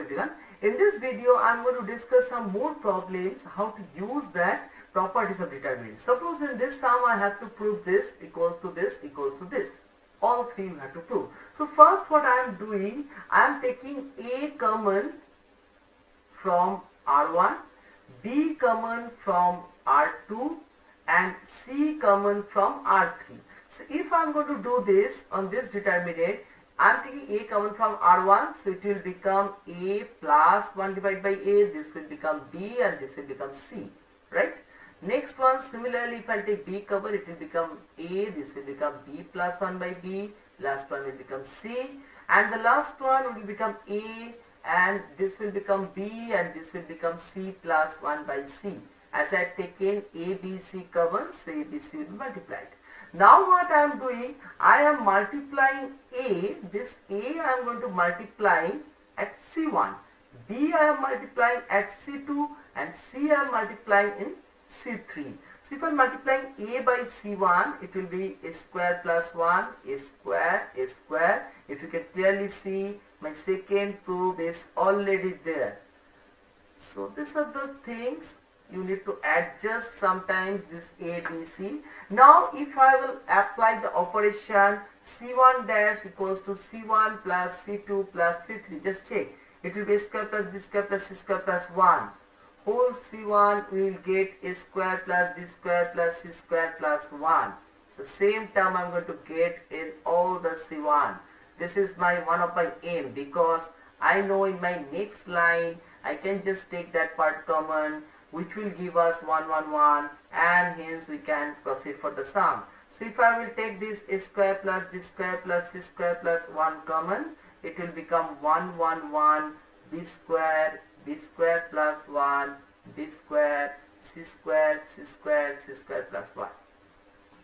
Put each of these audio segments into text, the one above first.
everyone. In this video I am going to discuss some more problems how to use that properties of determinant. Suppose in this sum I have to prove this equals to this equals to this. All three you have to prove. So first what I am doing, I am taking A common from R1, B common from R2 and C common from R3. So if I am going to do this on this determinant, I am taking A common from R1, so it will become A plus 1 divided by A, this will become B and this will become C, right? Next one, similarly if I take B common, it will become A, this will become B plus 1 by B, last one will become C, and the last one will become A and this will become B and this will become C plus 1 by C. As I had taken A, B, C common, so A, B, C will be multiplied. Now what I am doing, I am multiplying A, this A I am going to multiply at C1, B I am multiplying at C2 and C I am multiplying in C3. So if I am multiplying A by C1, it will be A square plus 1, A square, A square. If you can clearly see, my second proof is already there. So these are the things you need to adjust sometimes this A, B, C. Now if I will apply the operation C1 dash equals to C1 plus C2 plus C3, just check. It will be A square plus B square plus C square plus 1. Whole C1 we will get A square plus B square plus C square plus 1. It's the same term I am going to get in all the C1. This is one of my aim, because I know in my next line I can just take that part common, which will give us 1, 1, 1, and hence we can proceed for the sum. So if I will take this A square plus B square plus C square plus 1 common, it will become 1, 1, 1, B square plus 1, B square, C square, C square, C square plus 1.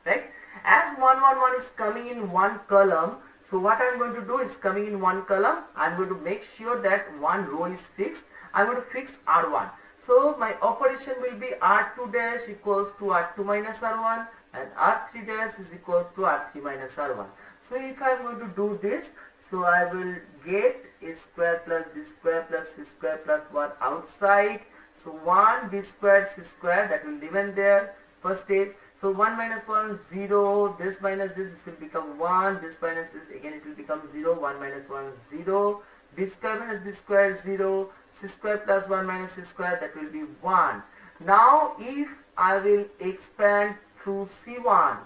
Right? As 1, 1, 1 is coming in one column, so what I am going to do is coming in one column, I am going to make sure that one row is fixed. I am going to fix R1. So my operation will be R2 dash equals to R2 minus R1 and R3 dash is equals to R3 minus R1. So if I am going to do this, so I will get A square plus B square plus C square plus 1 outside. So 1 B square C square, that will remain there. First step. So 1 minus 1, 0, this minus this will become 1, this minus this, again it will become 0, 1 minus 1, 0, B square minus B square, 0, C square plus 1 minus C square, that will be 1. Now if I will expand through C1,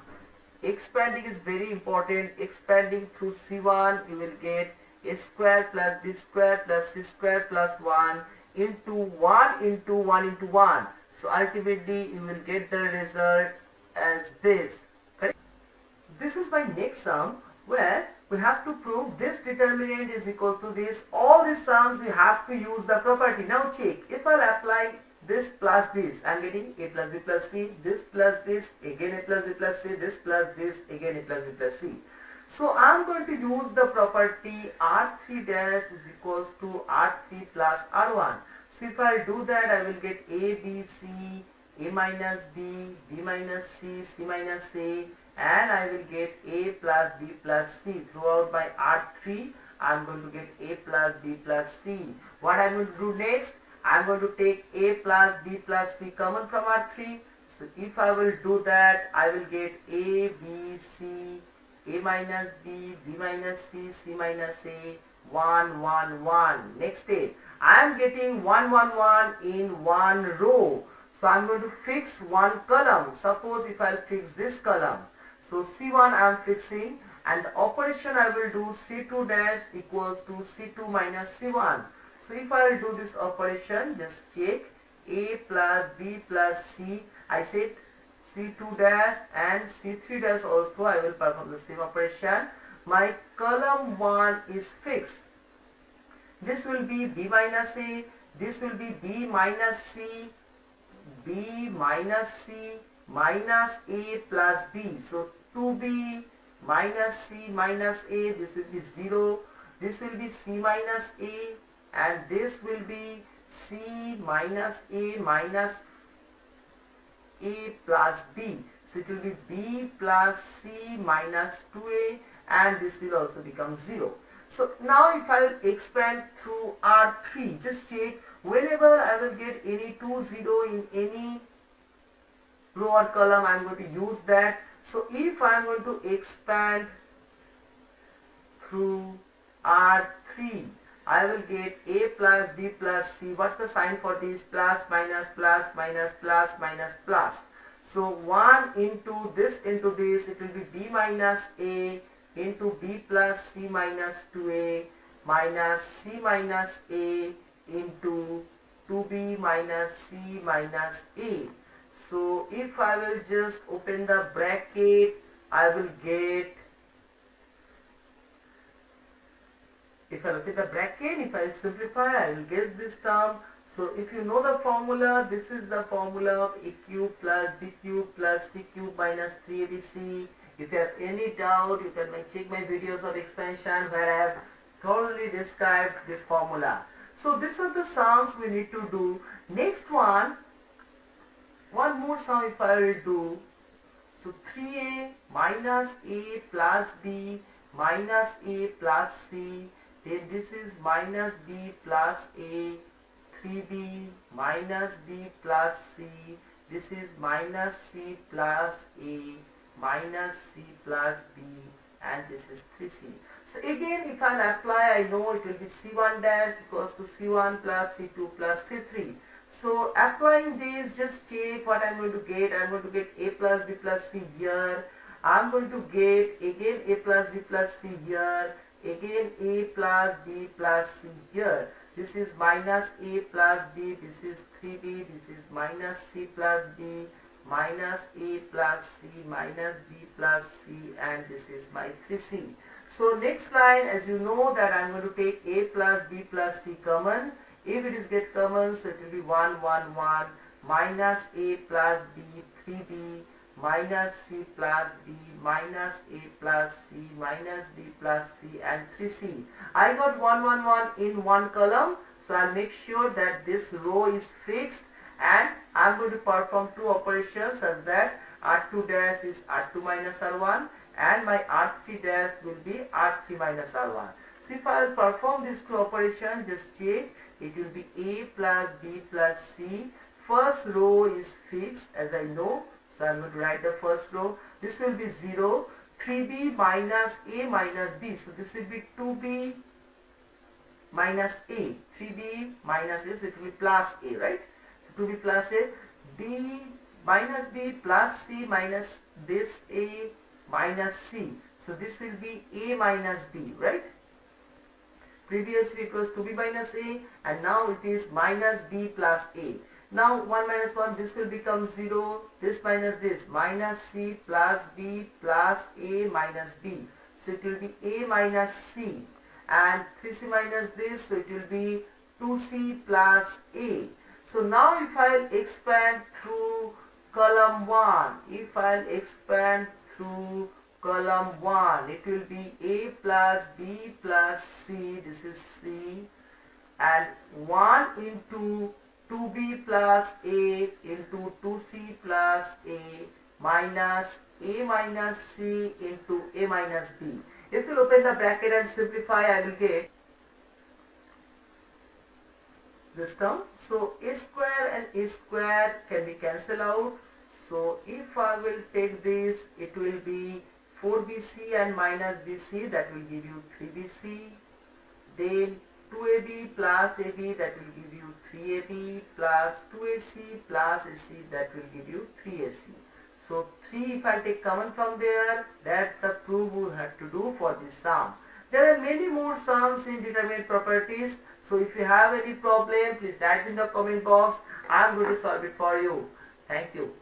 expanding is very important, expanding through C1, you will get A square plus B square plus C square plus 1 into 1 into 1 into 1. So ultimately you will get the result as this. Correct? This is my next sum, where we have to prove this determinant is equals to this. All these sums you have to use the property. Now check. If I'll apply this plus this, I am getting A plus B plus C, this plus this, again A plus B plus C, this plus this, again A plus B plus C. So I am going to use the property R3 dash is equals to R3 plus R1. So if I do that, I will get A, B, C, A minus B, B minus C, C minus A, and I will get A plus B plus C. Throughout my R3, I am going to get A plus B plus C. What I am going to do next? I am going to take A plus B plus C common from R3. So if I will do that, I will get A, B, C, A minus B, B minus C, C minus A, 1, 1, 1. Next step, I am getting 1, 1, 1 in one row. So I am going to fix one column. Suppose if I will fix this column. So C1 I am fixing, and the operation I will do C2 dash equals to C2 minus C1. So if I will do this operation, just check A plus B plus C. I said C2 dash and C3 dash also I will perform the same operation. My column 1 is fixed. This will be B minus A, this will be B minus C, B minus C minus A plus B. So 2B minus C minus A, this will be 0, this will be C minus A, and this will be C minus A minus A plus B. So it will be B plus C minus 2A, and this will also become 0. So now if I will expand through R3, just check, whenever I will get any 2 0 in any row or column, I am going to use that. So if I am going to expand through R3, I will get A plus B plus C. What's the sign for this? Plus, minus, plus, minus, plus, minus, plus. So 1 into this, it will be B minus A into B plus C minus 2A minus C minus A into 2B minus C minus A. So if I will just open the bracket, I will get, if I look at the bracket, if I simplify, I will get this term. So if you know the formula, this is the formula of A cube plus B cube plus C cube minus 3ABC. If you have any doubt, you can check my videos of expansion where I have thoroughly described this formula. So these are the sums we need to do. Next one more sum if I will do. So 3A minus A plus B minus A plus C. Then this is minus B plus A, 3B minus B plus C. This is minus C plus A minus C plus B, and this is 3C. So again, if I apply, I know it will be C1 dash equals to C1 plus C2 plus C3. So applying this, just check what I am going to get. I am going to get A plus B plus C here. I am going to get again A plus B plus C here. Again A plus B plus C here. This is minus A plus B. This is 3B. This is minus C plus B. Minus A plus C minus B plus C, and this is my 3C. So next line, as you know that I am going to take A plus B plus C common. If it is get common, so it will be 1 1 1 minus A plus B 3B minus C plus B minus A plus C minus B plus C and 3C. I got 1 1 1 in one column, so I'll make sure that this row is fixed, and I'm going to perform two operations such that R2 dash is R2 minus R1 and my R3 dash will be R3 minus R1. So if I will perform these two operations, just check, it will be A plus B plus C. First row is fixed as I know, so I'm going to write the first row. This will be 0, 3B minus A minus B. So this will be 2B minus A, 3B minus A, so it will be plus A, right? So 2B plus A, B minus B plus C minus this A minus C. So this will be A minus B, right? Previously it was 2B minus A, and now it is minus B plus A. Now 1 minus 1, this will become 0, this minus this, minus C plus B plus A minus B. So it will be A minus C, and 3C minus this, so it will be 2C plus A. So now if I expand through column 1, if I expand through column 1, it will be A plus B plus C, this is C, and 1 into 2B plus A into 2C plus A minus A minus C into A minus B. If you open the bracket and simplify, I will get this term. So A square and A square can be cancelled out. So if I will take this, it will be 4BC and minus BC, that will give you 3BC. Then 2AB plus AB, that will give you 3AB plus 2AC plus AC, that will give you 3AC. So 3, if I take common from there, that's the proof we have to do for this sum. There are many more sums in determinant properties. So if you have any problem, please write in the comment box. I am going to solve it for you. Thank you.